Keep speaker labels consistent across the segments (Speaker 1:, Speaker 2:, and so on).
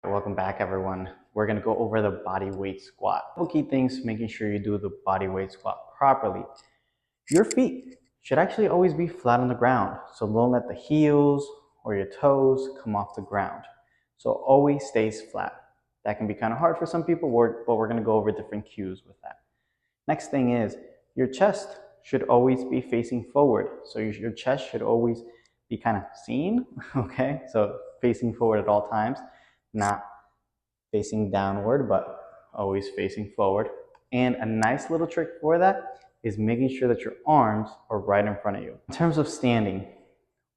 Speaker 1: Welcome back, everyone. We're going to go over the body weight squat. A couple key things making sure you do the body weight squat properly. Your feet should actually always be flat on the ground, so don't let the heels or your toes come off the ground. So always stays flat. That can be kind of hard for some people, but we're going to go over different cues with that. Next thing is your chest should always be facing forward. So your chest should always be kind of seen, okay? So facing forward at all times, not facing downward, but always facing forward. And a nice little trick for that is making sure that your arms are right in front of you. In terms of standing,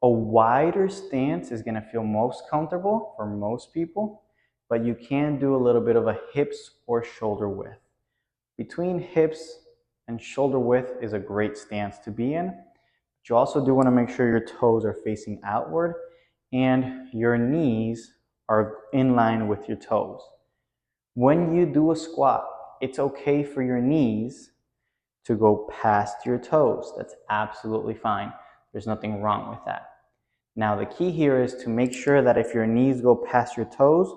Speaker 1: a wider stance is gonna feel most comfortable for most people, but you can do a little bit of a hips or shoulder width. Between hips and shoulder width is a great stance to be in. But you also do wanna make sure your toes are facing outward and your knees are in line with your toes. When you do a squat, it's okay for your knees to go past your toes. That's absolutely fine. There's nothing wrong with that. Now the key here is to make sure that if your knees go past your toes,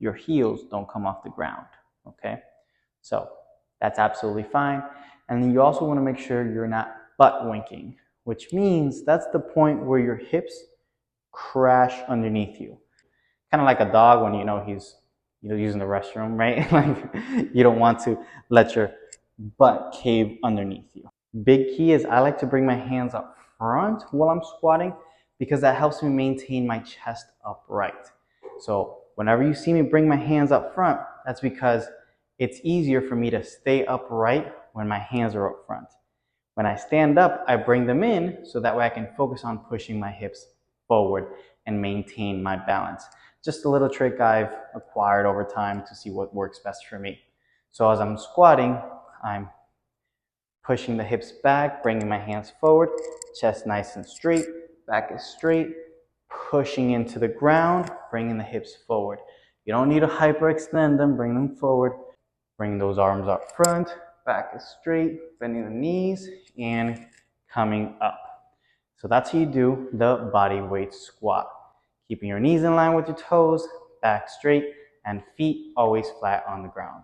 Speaker 1: your heels don't come off the ground, okay? So that's absolutely fine. And then you also want to make sure you're not butt winking, which means that's the point where your hips crash underneath you. Kind of like a dog when he's using the restroom, right? Like you don't want to let your butt cave underneath you. Big key is I like to bring my hands up front while I'm squatting because that helps me maintain my chest upright. So whenever you see me bring my hands up front, that's because it's easier for me to stay upright when my hands are up front. When I stand up, I bring them in so that way I can focus on pushing my hips forward and maintain my balance. Just a little trick I've acquired over time to see what works best for me. So as I'm squatting, I'm pushing the hips back, bringing my hands forward, chest nice and straight, back is straight, pushing into the ground, bringing the hips forward. You don't need to hyperextend them, bring them forward. Bring those arms up front, back is straight, bending the knees, and coming up. So that's how you do the body weight squat. Keeping your knees in line with your toes, back straight, and feet always flat on the ground.